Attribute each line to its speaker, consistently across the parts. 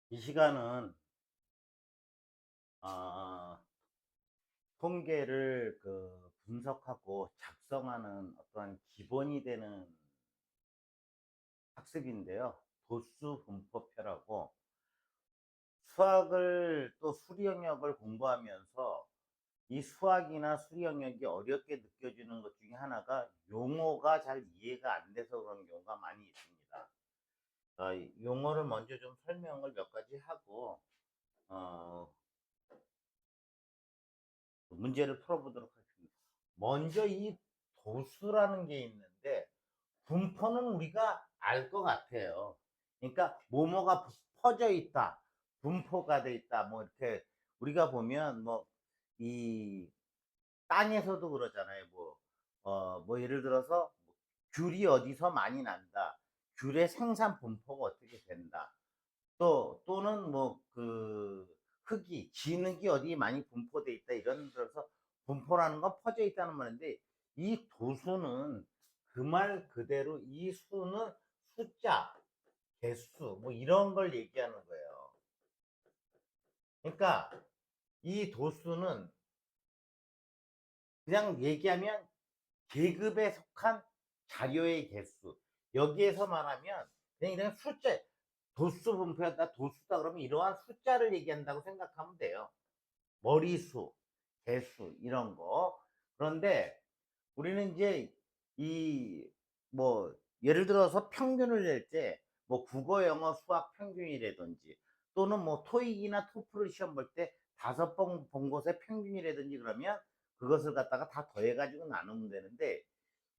Speaker 1: 이 시간은 아, 통계를 분석하고 작성하는 어떠한 기본이 되는 학습인데요. 도수 분포표라고 수학을 또 수리 영역을 공부하면서 이 수학이나 수리 영역이 어렵게 느껴지는 것 중에 하나가 용어가 잘 이해가 안 돼서 그런 경우가 많이 있습니다. 용어를 먼저 좀 설명을 몇 가지 하고 어, 문제를 풀어보도록 하겠습니다. 먼저 이 도수라는 게 있는데 분포는 우리가 알 것 같아요. 그러니까 뭐뭐가 퍼져 있다, 분포가 돼 있다, 뭐 이렇게 우리가 보면 뭐 이 땅에서도 그러잖아요. 뭐 예를 들어서 귤이 어디서 많이 난다, 귤의 생산 분포가 어떻게 된다, 또는 뭐 흙이 진흙이 어디에 많이 분포돼 있다 이런 들어서 분포라는 건 퍼져 있다는 말인데 이 도수는 그 말 그대로 이 수는 숫자, 개수 뭐 이런 걸 얘기하는 거예요. 그러니까 이 도수는 그냥 얘기하면 계급에 속한 자료의 개수. 여기에서 말하면 그냥 이런 숫자, 도수 분포였다, 도수다 그러면 이러한 숫자를 얘기한다고 생각하면 돼요. 머리수, 개수 이런 거. 그런데 우리는 이제 이 뭐 예를 들어서 평균을 낼 때 뭐 국어, 영어, 수학 평균이라든지 또는 뭐 토익이나 토플 시험 볼 때 5번 본 것의 평균이라든지 그러면 그것을 갖다가 다 더해가지고 나누면 되는데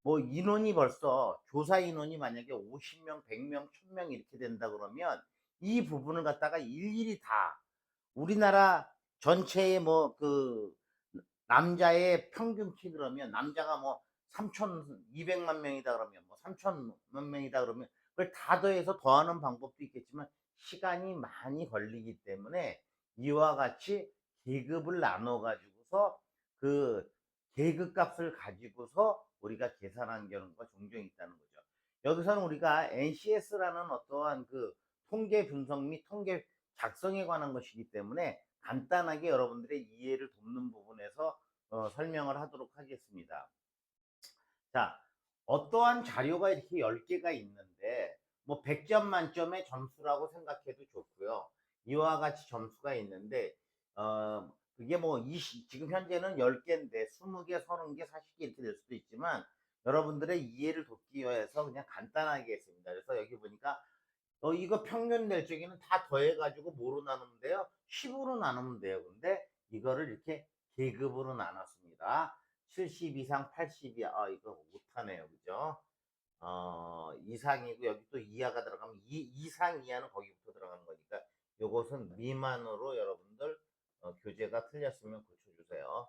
Speaker 1: 뭐 인원이 벌써 조사 인원이 만약에 50명, 100명, 1000명 이렇게 된다 그러면 이 부분을 갖다가 일일이 다 우리나라 전체의 남자의 평균 키 그러면 남자가 뭐 3,200만 명이다 그러면 뭐 3,000만 명이다 그러면 그걸 다 더해서 더하는 방법도 있겠지만 시간이 많이 걸리기 때문에 이와 같이 계급을 나눠 가지고서 그 계급 값을 가지고서 우리가 계산한 경우가 종종 있다는 거죠. 여기서는 우리가 NCS라는 어떠한 통계 분석 및 통계 작성에 관한 것이기 때문에 간단하게 여러분들의 이해를 돕는 부분에서 설명을 하도록 하겠습니다. 자, 어떠한 자료가 이렇게 10개가 있는데 뭐 100점 만점의 점수라고 생각해도 좋고요. 이와 같이 점수가 있는데 그게 뭐 지금 현재는 10개인데 20개, 30개, 40개 이렇게 될 수도 있지만 여러분들의 이해를 돕기 위해서 그냥 간단하게 했습니다. 그래서 여기 보니까 이거 평균 낼 적에는 다 더해가지고 뭐로 나누면 돼요? 10으로 나누면 돼요. 근데 이거를 이렇게 계급으로 나눴습니다. 70 이상 80이야. 이거 못하네요. 그죠? 이상이고 여기 또 이하가 들어가면 이상 이하는 거기부터 들어가는 거니까 요것은 미만으로 여러분들 교재가 틀렸으면 고쳐주세요.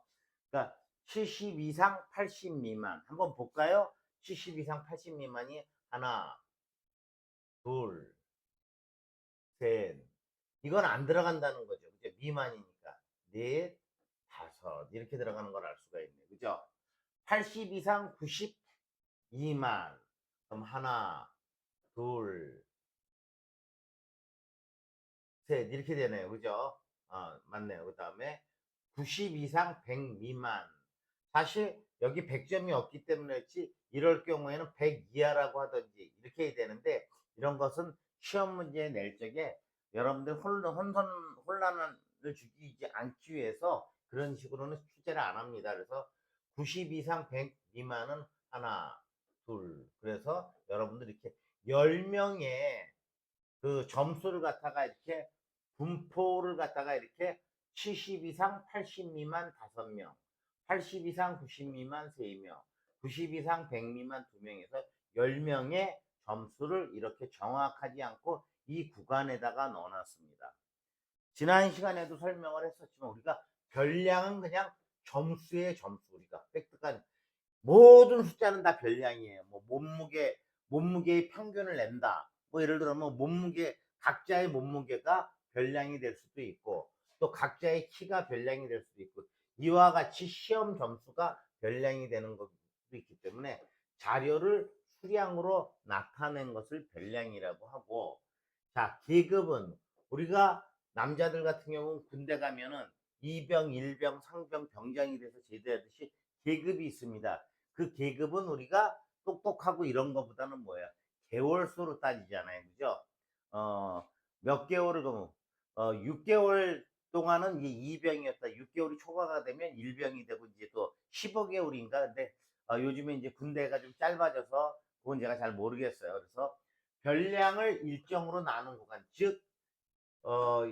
Speaker 1: 그러니까 70 이상 80 미만 한번 볼까요? 70 이상 80 미만이 하나, 둘, 셋. 이건 안 들어간다는 거죠. 그죠? 미만이니까. 넷, 다섯. 이렇게 들어가는 걸 알 수가 있네. 그죠? 80 이상 92만. 그럼 하나, 둘, 셋. 이렇게 되네요. 그죠? 맞네요. 그 다음에 90 이상 100 미만. 사실 여기 100점이 없기 때문에지 이럴 경우에는 100 이하라고 하든지 이렇게 해야 되는데 이런 것은 시험 문제 낼 적에 여러분들 혼란을 주지 않기 위해서 그런 식으로는 출제를 안 합니다. 그래서 90 이상 100 미만은 하나, 둘. 그래서 여러분들 이렇게 10명의 점수를 갖다가 이렇게 분포를 갖다가 이렇게 70 이상 80 미만 5명, 80 이상 90 미만 3명, 90 이상 100 미만 2명에서 10명의 점수를 이렇게 정확하지 않고 이 구간에다가 넣어놨습니다. 지난 시간에도 설명을 했었지만 우리가 별량은 그냥 점수의 점수, 우리가 획득한 모든 숫자는 다 별량이에요. 뭐 몸무게의 평균을 낸다. 뭐 예를 들어 뭐 각자의 몸무게가 별량이 될 수도 있고 또 각자의 키가 별량이 될 수도 있고 이와 같이 시험 점수가 별량이 되는 것도 있기 때문에 자료를 수량으로 나타낸 것을 별량이라고 하고, 자, 계급은 우리가 남자들 같은 경우는 군대 가면은 이병, 일병, 상병, 병장이 돼서 제대하듯이 계급이 있습니다. 그 계급은 우리가 똑똑하고 이런 거보다는 뭐야? 개월수로 따지잖아요. 그죠? 어, 몇 개월을 그러면 6개월 동안은 이제 2병이었다. 6개월이 초과가 되면 1병이 되고 이제 또 15개월인가. 근데 요즘에 이제 군대가 좀 짧아져서 그건 제가 잘 모르겠어요. 그래서 별량을 일정으로 나눈 구간, 즉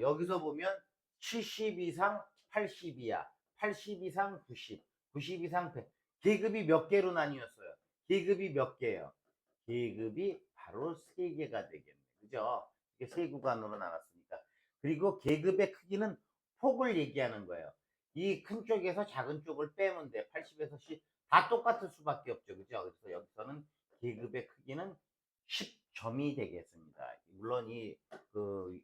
Speaker 1: 여기서 보면 70 이상 80이야. 80 이상 90, 90 이상 100. 계급이 몇 개로 나뉘었어요? 계급이 몇 개예요? 계급이 바로 3개가 되겠네. 그죠? 이게 세 구간으로 나눴으니까. 그리고 계급의 크기는 폭을 얘기하는 거예요. 이 큰 쪽에서 작은 쪽을 빼면 돼. 80에서 10. 다 똑같을 수밖에 없죠. 그죠? 그래서 여기서는 계급의 크기는 10점이 되겠습니다. 물론 그,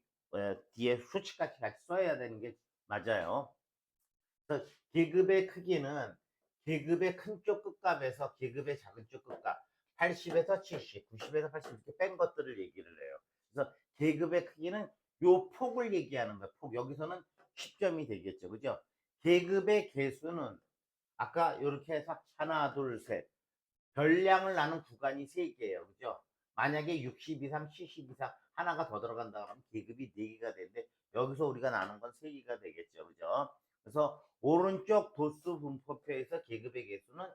Speaker 1: 뒤에 수치까지 같이 써야 되는 게 맞아요. 그래서 계급의 크기는 계급의 큰 쪽 끝값에서 계급의 작은 쪽 끝값 80에서 70, 90에서 80 이렇게 뺀 것들을 얘기를 해요. 그래서 계급의 크기는 요 폭을 얘기하는 거예요. 폭. 여기서는 10점이 되겠죠. 그죠? 계급의 개수는 아까 이렇게 해서 하나, 둘, 셋. 별량을 나눈 구간이 3개예요. 그죠? 만약에 60 이상, 70 이상 하나가 더 들어간다 그러면 계급이 4개가 되는데 여기서 우리가 나눈 건 3개가 되겠죠. 그죠? 그래서 오른쪽 도수 분포표에서 계급의 개수는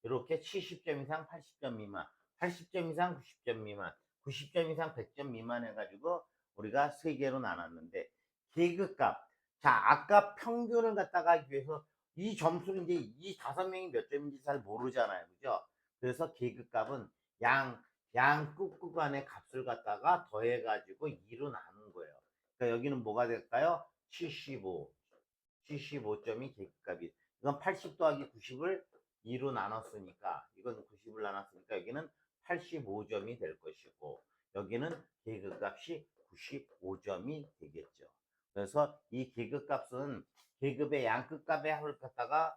Speaker 1: 이렇게 70점 이상 80점 미만, 80점 이상 90점 미만, 90점 이상 100점 미만 해가지고 우리가 3개로 나눴는데 계급값. 자, 아까 평균을 갖다가 하기 위해서 이 점수는 이제 이 5명이 몇 점인지 잘 모르잖아요. 그죠? 그래서 계급값은 양 끝구간의 값을 갖다가 더해가지고 2로 나눈 거예요. 그러니까 여기는 뭐가 될까요? 75. 75점이 계급값이. 이건 80 더하기 90을 2로 나눴으니까, 이건 90을 나눴으니까 여기는 85점이 될 것이고, 여기는 계급값이 95점이 되겠죠. 그래서 이 계급값은 계급의 양끝값의 합을 갖다가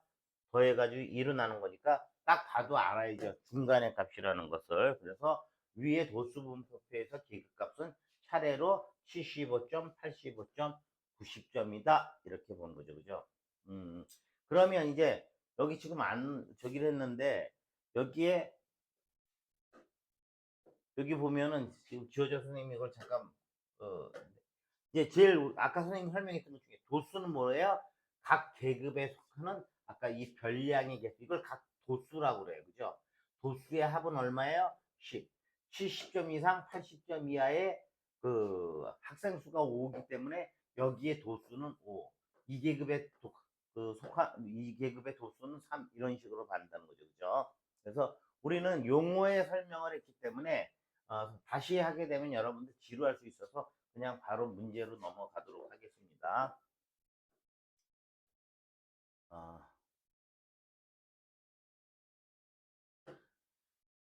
Speaker 1: 더해가지고 2로 나눈 거니까 딱 봐도 알아야죠. 중간의 값이라는 것을. 그래서 위에 도수분포표에서 계급값은 차례로 75점, 85점, 90점이다. 이렇게 보는 거죠. 그죠? 그러면 이제 여기 지금 저기를 했는데 여기에 여기 보면은 지금 지효자 선생님이 이걸 잠깐 어, 이제 제일 아까 선생님 설명했던 것 중에 도수는 뭐예요? 각 계급에 속하는 아까 이 별량의 개수 이걸 각 도수라고 그래요. 그죠? 도수의 합은 얼마예요? 10. 70점 이상 80점 이하의 그 학생 수가 5기 때문에 여기에 도수는 5. 이 계급의 이 계급의 도수는 3 이런 식으로 받는다는 거죠. 그죠? 그래서 우리는 용어의 설명을 했기 때문에 다시 하게 되면 여러분들 지루할 수 있어서 그냥 바로 문제로 넘어가도록 하겠습니다. 어,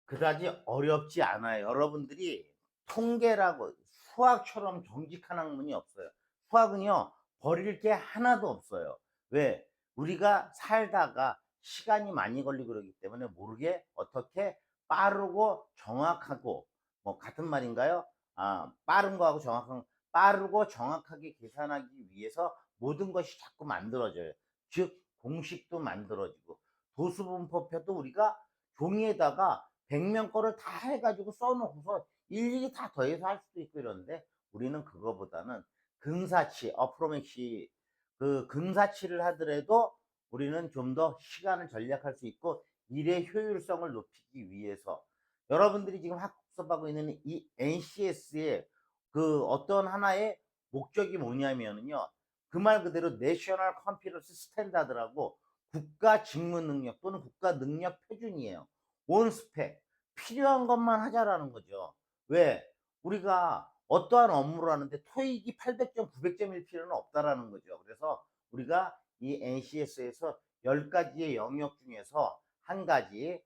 Speaker 1: 그다지 어렵지 않아요. 여러분들이 통계라고 수학처럼 정직한 학문이 없어요. 수학은요, 버릴 게 하나도 없어요. 왜? 우리가 살다가 시간이 많이 걸리고 그러기 때문에 모르게 어떻게 빠르고 정확하고, 뭐, 같은 말인가요? 빠른 거하고 정확한, 빠르고 정확하게 계산하기 위해서 모든 것이 자꾸 만들어져요. 즉, 공식도 만들어지고, 도수분포표도 우리가 종이에다가 100명 거를 다 해가지고 써놓고서 일일이 다 더해서 할 수도 있고 이러는데 우리는 그거보다는 근사치, 어프로맥시 그 근사치를 하더라도 우리는 좀 더 시간을 절약할 수 있고 일의 효율성을 높이기 위해서 여러분들이 지금 학습하고 있는 이 NCS의 그 어떤 하나의 목적이 뭐냐면은요. 그 말 그대로 내셔널 컴퓨터스 스탠다드라고 국가 직무 능력 또는 국가 능력 표준이에요. 원스펙 필요한 것만 하자라는 거죠. 왜? 우리가 어떠한 업무를 하는데 토익이 800점, 900점일 필요는 없다라는 거죠. 그래서 우리가 이 NCS에서 10가지의 영역 중에서 한 가지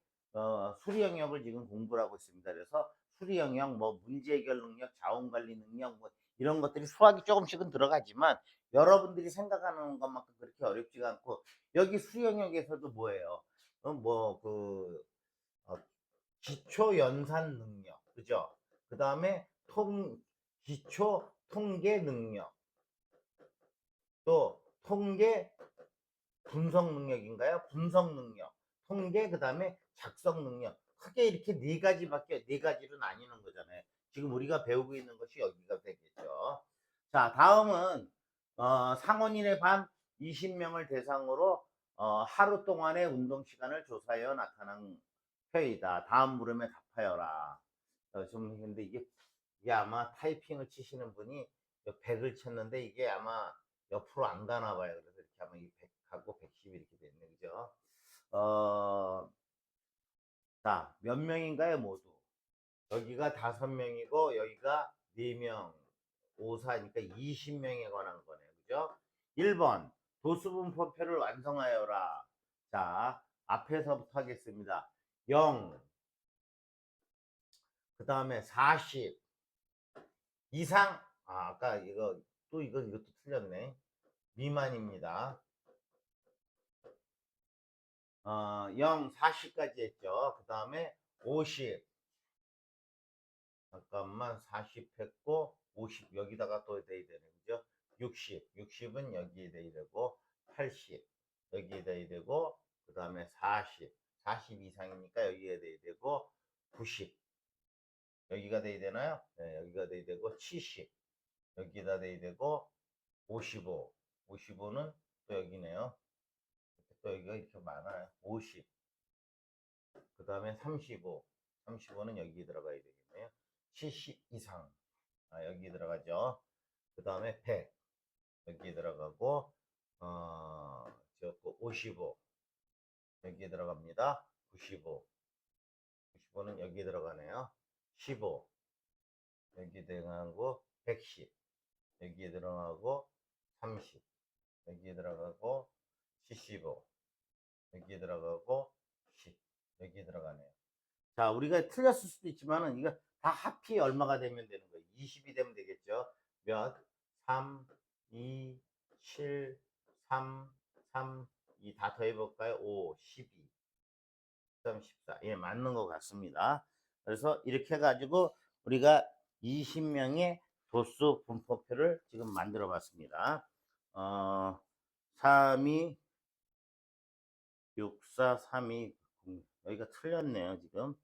Speaker 1: 수리 영역을 지금 공부를 하고 있습니다. 그래서 수리 영역, 뭐 문제 해결 능력, 자원 관리 능력, 뭐 이런 것들이 수학이 조금씩은 들어가지만 여러분들이 생각하는 것만큼 그렇게 어렵지가 않고 여기 수리 영역에서도 뭐예요? 뭐그 기초 연산 능력, 그죠? 그 다음에 기초 통계 능력, 또 통계 분석 능력인가요? 분석 능력, 통계, 그 다음에 작성 능력. 크게 이렇게 네 가지밖에, 네 가지로 나뉘는 거잖아요. 지금 우리가 배우고 있는 것이 여기가 되겠죠. 자, 다음은 상원인의 반 20명을 대상으로 하루 동안의 운동 시간을 조사하여 나타난 표이다. 다음 물음에 답하여라. 좀 근데 이게 아마 타이핑을 치시는 분이 100을 쳤는데 이게 아마 옆으로 안 가나 봐요. 그래서 이렇게 아마 이 100하고 110 이렇게 됐네. 그죠? 어, 자, 몇 명인가요, 모두? 여기가 5명이고 여기가 4명. 5, 4니까 20명에 관한 거네요. 그죠? 1번 도수분포표를 완성하여라. 자, 앞에서부터 하겠습니다. 0, 그 다음에 40 이상, 아까 이것도 틀렸네. 미만입니다. 0, 40까지 했죠. 그 다음에 50, 잠깐만, 40 했고 50 여기다가 또 돼야 되는 거죠. 60, 60은 여기에 돼야 되고 80 여기에 돼야 되고 그 다음에 40, 40 이상이니까 여기에 돼야 되고 90 여기가 돼야 되나요? 네, 여기가 돼야 되고 70 여기다 돼야 되고 55, 55는 또 여기네요. 또 여기가 이렇게 많아요. 50, 그 다음에 35, 35는 여기 들어가야 되겠네요. 70 이상, 여기 들어가죠. 그 다음에 100, 여기 들어가고, 저 55, 여기 들어갑니다. 95, 95는 여기 들어가네요. 15, 여기 들어가고, 110, 여기 들어가고, 30, 여기 들어가고, 75, 여기 들어가고, 10, 여기 들어가네요. 자, 우리가 틀렸을 수도 있지만은 이거 다 합이 얼마가 되면 되는 거예요? 20이 되면 되겠죠? 몇? 3, 2, 7, 3, 3, 2 다 더해볼까요? 5, 12, 13, 14. 예, 맞는 것 같습니다. 그래서 이렇게 해가지고 우리가 20명의 도수 분포표를 지금 만들어 봤습니다. 3, 2, 6, 4, 3, 2, 여기가 틀렸네요, 지금.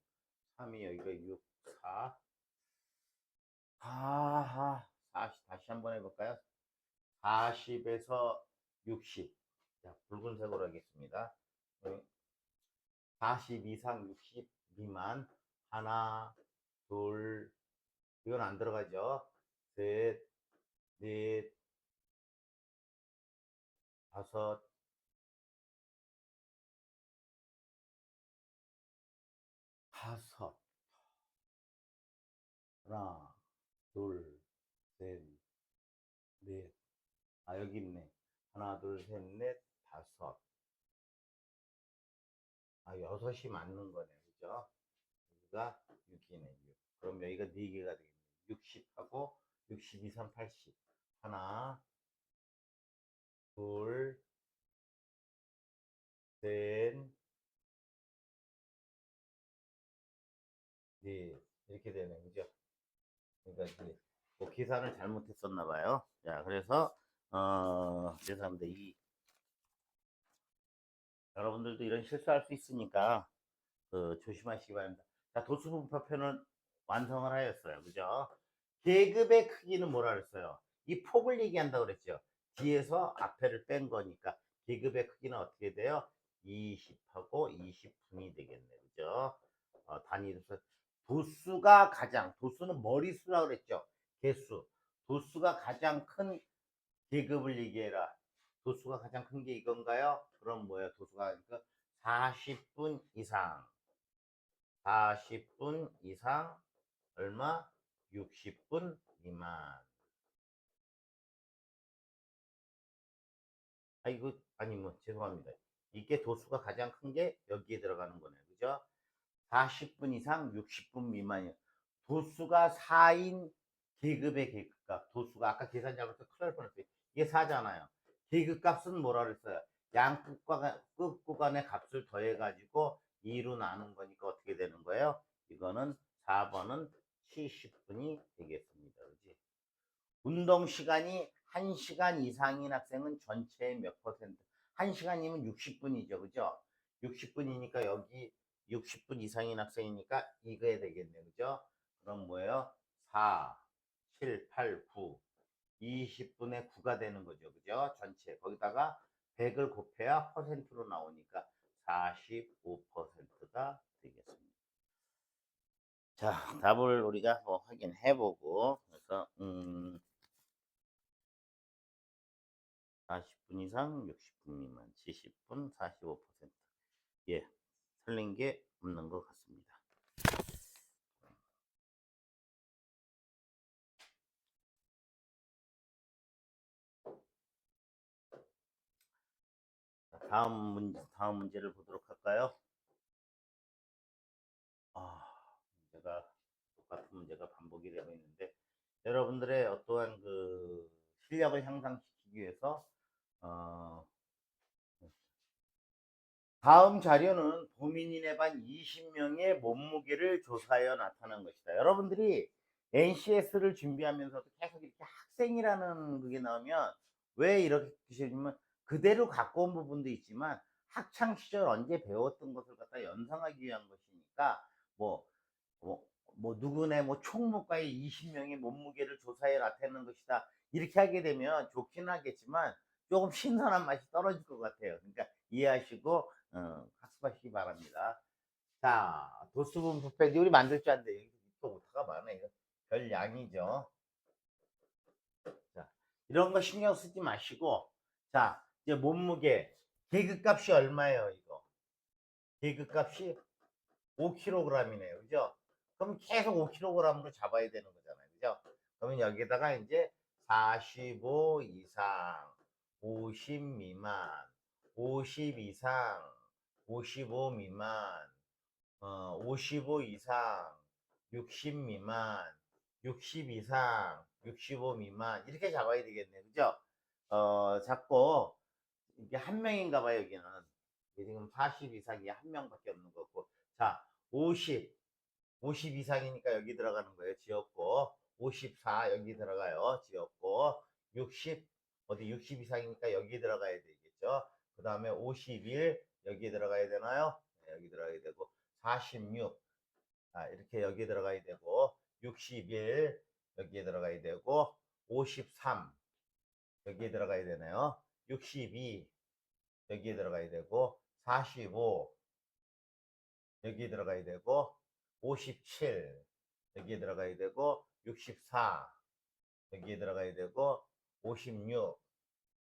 Speaker 1: 3이 여기가 6, 4. 아, 40, 다시 한번 해볼까요? 40에서 60. 자, 붉은색으로 하겠습니다. 40 이상 60 미만. 하나, 둘, 이건 안 들어가죠. 셋, 넷, 다섯, 다섯. 하나, 둘, 셋, 넷. 여기 있네. 하나, 둘, 셋, 넷, 다섯. 여섯이 맞는 거네. 그죠? 여기가 6이네, 6. 그럼 여기가 4개가 되겠네. 60하고 60, 2, 3, 80. 하나, 둘, 셋, 넷. 이렇게 되네. 그죠? 그러니까 이제 뭐 계산을 잘못했었나 봐요. 자, 그래서, 죄송합니다. 여러분들도 이런 실수할 수 있으니까, 조심하시기 바랍니다. 자, 도수분포표는 완성을 하였어요. 그죠? 계급의 크기는 뭐라 그랬어요? 이 폭을 얘기한다고 그랬죠. 뒤에서 앞에를 뺀 거니까 계급의 크기는 어떻게 돼요? 20하고 20분이 되겠네. 그죠? 단위로서 도수는 머리수라고 그랬죠. 개수. 도수가 가장 큰 계급을 얘기해라. 도수가 가장 큰 게 이건가요? 그럼 뭐예요? 도수가 그러니까 40분 이상. 40분 이상 얼마? 60분 미만. 이거 아니 뭐 죄송합니다. 이게 도수가 가장 큰 게 여기에 들어가는 거네요. 그죠? 40분 이상 60분 미만이요. 도수가 4인 계급의 계급값. 도수가 아까 계산 잘못해서 큰일 날 뻔했어요. 이게 4잖아요. 계급값은 뭐라 그랬어요? 끝 구간의 값을 더해가지고 2로 나눈 거니까 어떻게 되는 거예요? 이거는 4번은 70분이 되겠습니다. 그지? 운동 시간이 1시간 이상인 학생은 전체의 몇 퍼센트? 1시간이면 60분이죠. 그죠? 60분이니까 여기 60분 이상인 학생이니까 이거야 되겠네. 그죠? 그럼 뭐예요? 4, 7, 8, 9. 20분의 9가 되는 거죠. 그죠? 전체. 거기다가 100을 곱해야 퍼센트로 나오니까 45%가 되겠습니다. 자, 답을 우리가 뭐 확인해보고, 그래서, 40분 이상, 60분 미만, 70분, 45%. 예, 틀린 게 없는 것 같습니다. 다음 문제를 보도록 할까요? 문제가, 똑같은 문제가 반복이 되고 있는데, 여러분들의 어떠한 그 실력을 향상시키기 위해서, 어, 다음 자료는 도민인의 반 20명의 몸무게를 조사하여 나타난 것이다. 여러분들이 NCS를 준비하면서도 계속 이렇게 학생이라는 그게 나오면 왜 이렇게 드시냐면 그대로 갖고 온 부분도 있지만 학창 시절 언제 배웠던 것을 갖다 연상하기 위한 것이니까 뭐, 뭐, 뭐 누구네 뭐 총무과의 20명의 몸무게를 조사해 나타내는 것이다. 이렇게 하게 되면 좋긴 하겠지만 조금 신선한 맛이 떨어질 것 같아요. 그러니까 이해하시고 학습하시기 바랍니다. 자, 도수분 부패 우리 만들 줄 안돼. 또 오타가 많네. 이거 별 양이죠. 자, 이런 거 신경 쓰지 마시고, 자, 이제 몸무게 계급값이 얼마예요, 이거? 계급값이 5kg이네요, 그죠? 그럼 계속 5kg으로 잡아야 되는 거잖아요, 그죠? 그러면 여기다가 이제 45 이상, 50 미만, 50 이상, 55 미만, 55 이상, 60 미만, 60 이상, 65 미만 이렇게 잡아야 되겠네, 그죠? 잡고 이게 한 명인가 봐요, 여기는. 지금 40 이상이 한 명밖에 없는 거고. 자, 50 이상이니까 여기 들어가는 거예요. 지었고. 54 여기 들어가요. 지었고. 60 어디 60 이상이니까 여기 들어가야 되겠죠. 그 다음에 51 여기 들어가야 되나요? 네, 여기 들어가야 되고 46 이렇게 여기 들어가야 되고 61 여기에 들어가야 되고 53 여기에 들어가야 되나요? 62 여기에 들어가야 되고 45 여기에 들어가야 되고 57 여기에 들어가야 되고 64 여기에 들어가야 되고 56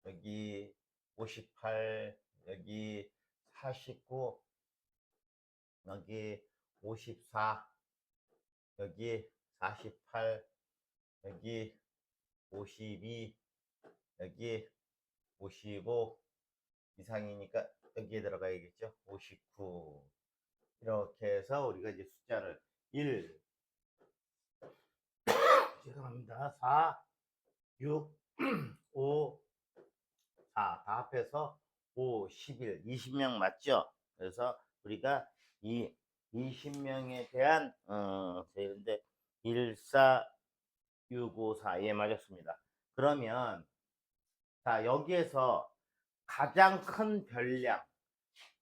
Speaker 1: 여기 58 여기 49 여기 54 여기 48 여기 52 여기 55 이상이니까 여기에 들어가야겠죠. 59 이렇게 해서 우리가 이제 숫자를 1 죄송합니다. 4 6 5 4 다 합해서 5 11 20명 맞죠? 그래서 우리가 이 20명에 대한 저희인데 1 4 6 5 4 예 맞았습니다. 그러면 자 여기에서 가장 큰 별량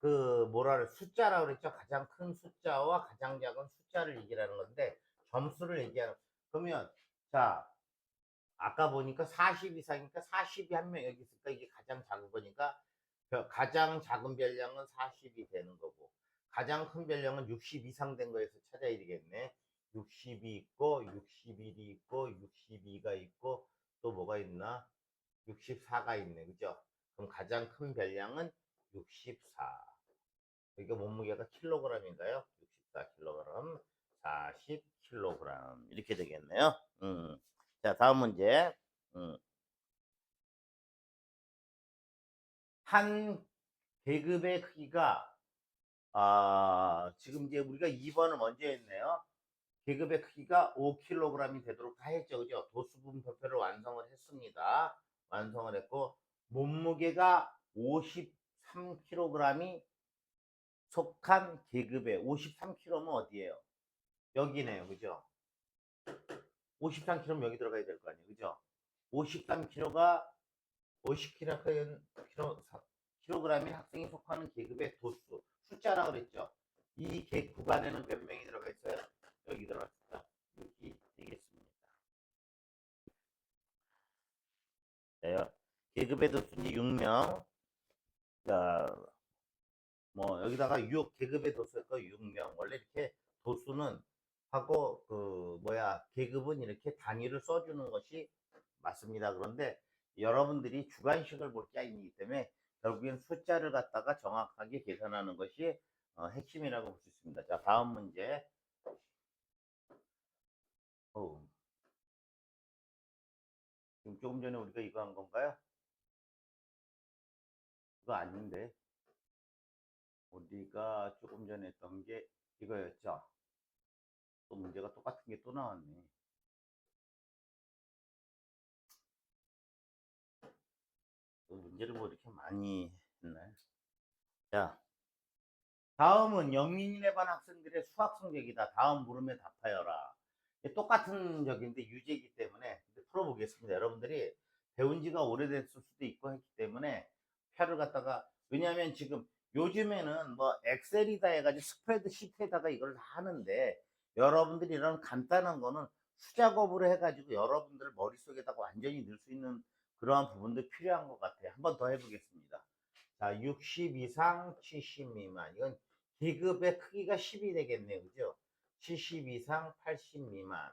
Speaker 1: 그 뭐라 숫자라고 그랬죠. 가장 큰 숫자와 가장 작은 숫자를 얘기하는 건데 점수를 얘기하는 그러면 자 아까 보니까 40 이상이니까 40이 한 명 여기 있으니까 이게 가장 작은 거니까 가장 작은 별량은 40이 되는 거고 가장 큰 별량은 60 이상 된 거에서 찾아야 되겠네. 60이 있고 61이 있고 62가 있고 또 뭐가 있나 64가 있네. 그죠? 그럼 가장 큰 별량은 64. 이게 몸무게가 킬로그램인가요? 64kg, 40kg 이렇게 되겠네요. 자, 다음 문제. 한 계급의 크기가 지금 이제 우리가 2번을 먼저 했네요. 계급의 크기가 5kg이 되도록 다 했죠. 그죠? 도수분표를 완성을 했습니다. 완성을 했고 몸무게가 53kg이 속한 계급에 53kg면 어디예요? 여기네요. 그죠? 53kg면 여기 들어가야 될 거 아니에요. 그죠? 53kg가 50kg인 학생이 속하는 계급의 도수, 숫자라고 그랬죠. 이 구간에는 몇 명이 들어가 있어요? 여기 들어갔습니다. 여기 되겠습니다. 자, 계급의 도수는 6명. 자, 뭐 여기다가 6 계급의 도수가 6명. 원래 이렇게 도수는 하고 계급은 이렇게 단위를 써주는 것이 맞습니다. 그런데 여러분들이 주관식을 볼 게 아니기 때문에 결국엔 숫자를 갖다가 정확하게 계산하는 것이 핵심이라고 볼 수 있습니다. 자, 다음 문제. 지금 조금 전에 우리가 이거 한 건가요? 그거 아닌데. 우리가 조금 전에 했던 게 이거였죠. 또 문제가 똑같은 게 또 나왔네. 또 문제를 뭐 이렇게 많이 했나요? 자, 다음은 영민인에 반 학생들의 수학 성적이다. 다음 물음에 답하여라. 똑같은 적인데 유제이기 때문에 풀어보겠습니다. 여러분들이 배운 지가 오래됐을 수도 있고 했기 때문에 표를 갖다가, 왜냐하면 지금 요즘에는 뭐 엑셀이다 해가지고 스프레드 시트에다가 이걸 다 하는데, 여러분들이 이런 간단한 거는 수작업으로 해가지고 여러분들 머릿속에다가 완전히 넣을 수 있는 그러한 부분도 필요한 것 같아요. 한번 더 해보겠습니다. 자, 60 이상 70 미만. 이건 계급의 크기가 10이 되겠네요. 그죠? 70 이상 80 미만,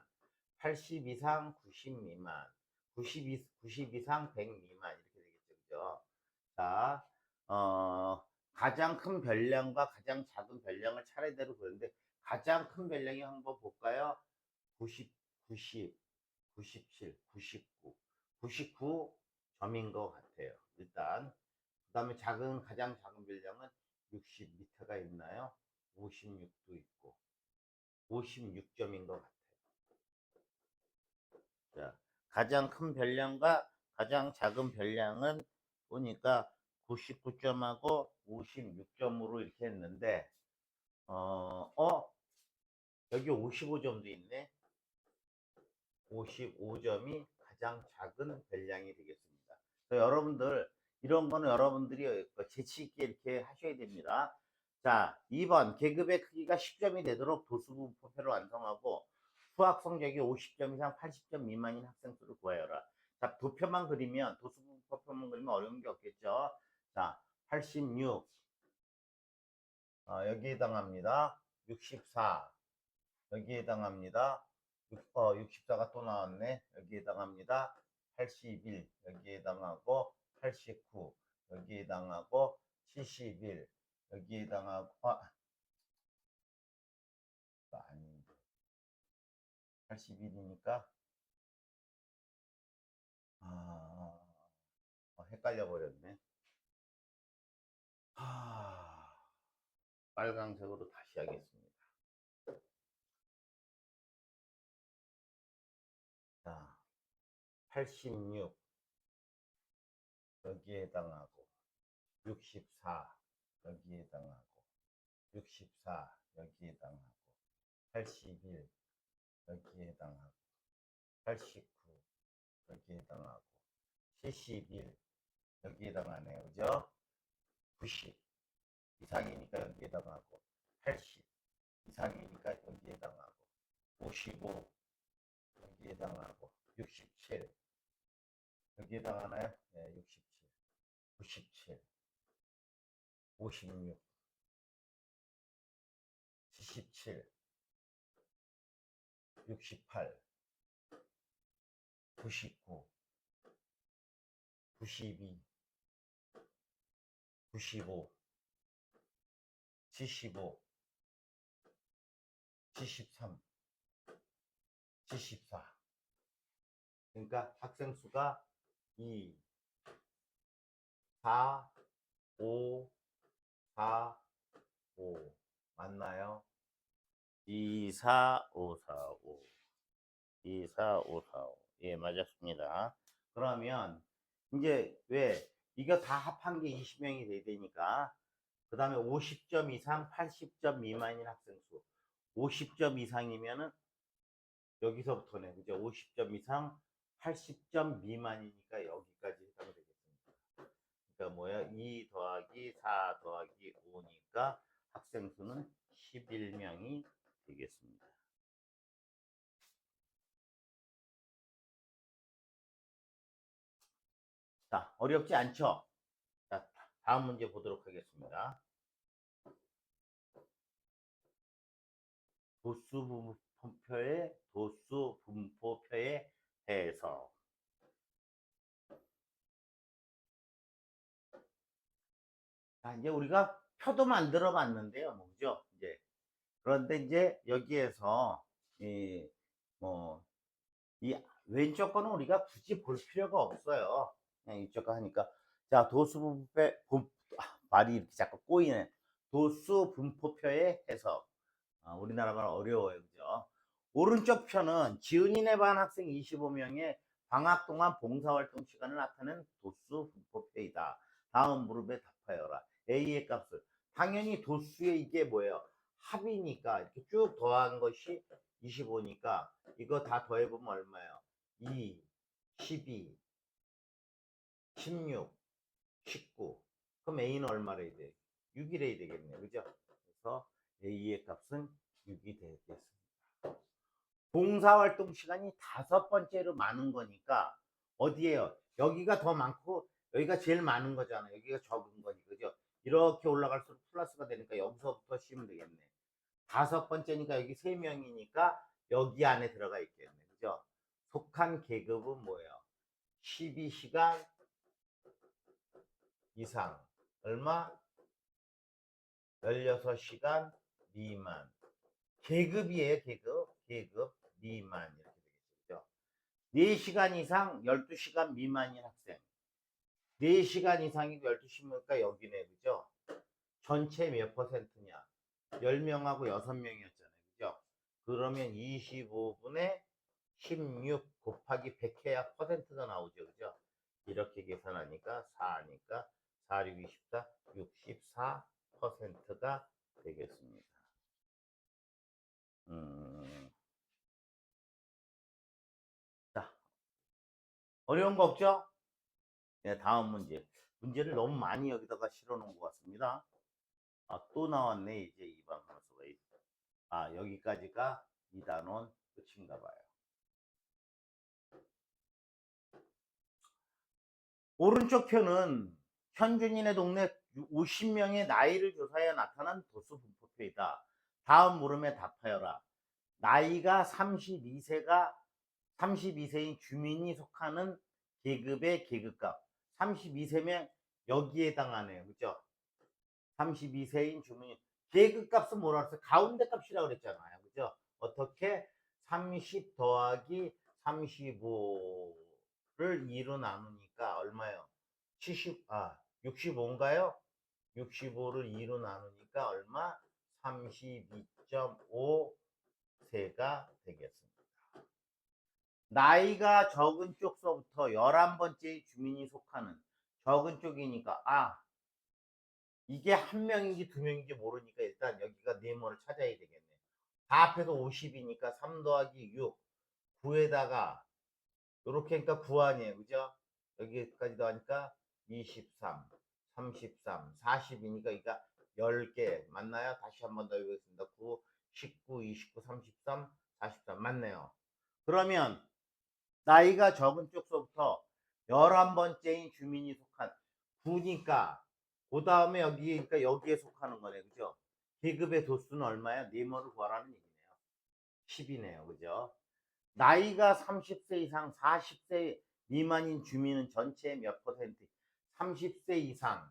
Speaker 1: 80 이상 90 미만, 90 이상 100 미만. 이렇게 되겠죠. 그죠? 자, 가장 큰 별량과 가장 작은 별량을 차례대로 보는데, 가장 큰 별량이 한번 볼까요? 90, 90, 97, 99, 99점인 것 같아요. 일단. 그 다음에 가장 작은 별량은 60 밑에가 있나요? 56도 있고, 56점인 것 같아요. 자, 가장 큰 별량과 가장 작은 별량은 보니까 99점하고 56점으로 이렇게 했는데, 여기 55점도 있네. 55점이 가장 작은 별량이 되겠습니다. 여러분들, 이런 거는 여러분들이 재치 있게 이렇게 하셔야 됩니다. 자, 2번 계급의 크기가 10점이 되도록 도수분포표를 완성하고 수학 성적이 50점 이상 80점 미만인 학생 수를 구하여라. 자, 도표만 그리면, 도수분포표만 그리면 어려운 게 없겠죠. 자, 86 여기에 해당합니다. 64 여기에 해당합니다. 64가 또 나왔네. 여기에 해당합니다. 81 여기에 해당하고, 89 여기에 해당하고, 71 여기에 해당하고, 아니 81이니까 헷갈려 버렸네. 빨강색으로 다시 하겠습니다. 자, 86 여기에 해당하고, 64 여기에 해당하고, 64 여기에 해당하고, 81 여기에 해당하고, 89 여기에 해당하고, 71 여기에 해당하네요. 그죠? 90 이상이니까 여기에 해당하고, 80 이상이니까 여기에 해당하고, 55 여기에 해당하고, 67 여기에 해당하나요? 네, 67 97 56 77 68 99 92 95 75 73 74. 그러니까 학생 수가 2 4 5 4 5 맞나요? 2 4 5 4 5 2 4 5 4 5. 예, 맞았습니다. 그러면 이제 이거 다 합한 게 20명이 돼야 되니까, 그 다음에 50점 이상 80점 미만인 학생 수. 50점 이상이면은 여기서부터네. 그죠? 50점 이상 80점 미만이니까 여기까지 해당이 되겠습니다. 그러니까 뭐야? 2 더하기 4 더하기 5니까 학생 수는 11명이 되겠습니다. 자, 어렵지 않죠? 자, 다음 문제 보도록 하겠습니다. 도수 분포표의 해석. 자, 이제 우리가 표도 만들어 봤는데요. 뭐죠? 이제 그런데 이제 여기에서 뭐 이 왼쪽 거는 우리가 굳이 볼 필요가 없어요. 그냥 이쪽 거 하니까. 자, 말이 이렇게 자꾸 꼬이네. 도수 분포표의 해석. 우리나라 말 어려워요. 그죠? 오른쪽 편은 지은이네 반 학생 25명의 방학 동안 봉사활동 시간을 나타낸 도수 분포표이다. 다음 무릎에 답하여라. A의 값을. 당연히 도수의 이게 뭐예요? 합이니까 이렇게 쭉 더한 것이 25니까 이거 다 더해보면 얼마예요? 2, 12, 16, 19. 그럼 A는 얼마래야 돼? 6이래야 되겠네요. 그죠? 그래서 A의 값은 6이 되겠습니다. 봉사활동 시간이 5번째로 많은 거니까 어디에요? 여기가 더 많고 여기가 제일 많은 거잖아요. 여기가 적은 거니 그죠? 이렇게 올라갈수록 플러스가 되니까 여기서부터 씌우면 되겠네. 5번째니까 여기 3명이니까 여기 안에 들어가 있겠네. 그죠? 속한 계급은 뭐예요? 12시간 이상. 얼마? 16시간 미만. 계급이에요, 계급 미만. 이렇게 되겠죠. 4시간 이상 12시간 미만인 학생. 4시간 이상이고 12시니까 여기네. 그죠? 전체 몇 퍼센트냐? 10명하고 6명이었잖아요. 그죠? 그러면 25분의 16 곱하기 100 해야 퍼센트가 나오죠. 그죠? 이렇게 계산하니까 4니까 4, 6, 24, 64%가 되겠습니다. 자, 어려운 거 없죠? 네, 다음 문제. 문제를 너무 많이 여기다가 실어 놓은 것 같습니다. 또 나왔네, 이제 2번 함수가. 여기까지가 2단원 끝인가 봐요. 오른쪽 편은 현준인의 동네 50명의 나이를 조사해 나타난 도수 분포표이다. 다음 물음에 답하여라. 나이가 32세인 주민이 속하는 계급의 계급값. 32세면 여기에 해당하네요. 그죠? 32세인 주민. 계급값은 뭐라 그랬어요? 가운데 값이라고 그랬잖아요. 그죠? 어떻게? 30 더하기 35를 2로 나누니까 얼마요? 65인가요? 65를 2로 나누니까 얼마? 32.5세가 되겠습니다. 나이가 적은 쪽서부터 11번째 주민이 속하는 적은 쪽이니까 이게 한 명인지 두 명인지 모르니까 일단 여기가 네모를 찾아야 되겠네. 다 합해서 50이니까 3 더하기 6 9에다가 요렇게 하니까 9 아니에요. 그죠? 여기까지 더하니까 23 33 40이니까 그러니까 10개 맞나요? 다시 한 번 더 읽겠습니다. 9 19 29 33 43 맞네요. 그러면 나이가 적은 쪽서부터 11번째인 주민이 속한 9니까 그 다음에 그러니까 여기에 속하는 거네. 그죠? 계급의 도수는 얼마야? 네모를 구하라는 얘기네요. 10이네요. 그죠? 나이가 30세 이상 40세 미만인 주민은 전체의 몇 퍼센트? 30세 이상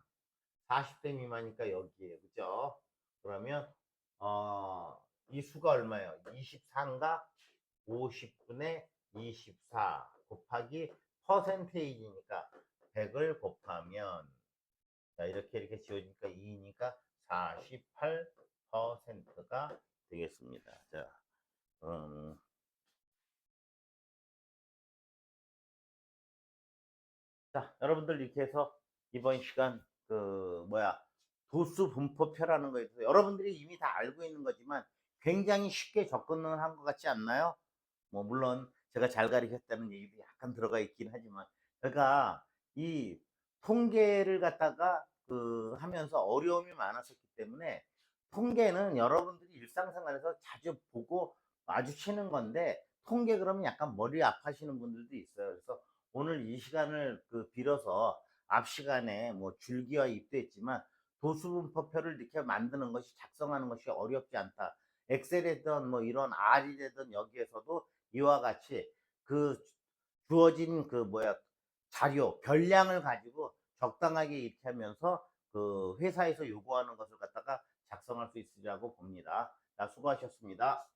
Speaker 1: 40세 미만이니까 여기에요. 그죠? 그러면 이 수가 얼마예요? 24인가? 50분의 24 곱하기 퍼센테이지니까 100을 곱하면 자 이렇게 지워지니까 2니까 48%가 되겠습니다. 자 여러분들 이렇게 해서 이번 시간 도수 분포표라는 거에 대해서 여러분들이 이미 다 알고 있는 거지만 굉장히 쉽게 접근을 한 것 같지 않나요? 뭐 물론 제가 잘 가르쳤다는 얘기도 약간 들어가 있긴 하지만, 그러니까 이 통계를 갖다가 하면서 어려움이 많았었기 때문에, 통계는 여러분들이 일상생활에서 자주 보고 마주치는 건데, 통계 그러면 약간 머리 아파하시는 분들도 있어요. 그래서 오늘 이 시간을 빌어서, 앞 시간에 뭐 줄기와 잎도 했지만 도수분포표를 이렇게 만드는 것이, 작성하는 것이 어렵지 않다. 엑셀이든 뭐 이런 R이 되든 여기에서도 이와 같이 그 주어진 자료 별량을 가지고 적당하게 이렇게 하면서 회사에서 요구하는 것을 갖다가 작성할 수 있으리라고 봅니다. 자, 수고하셨습니다.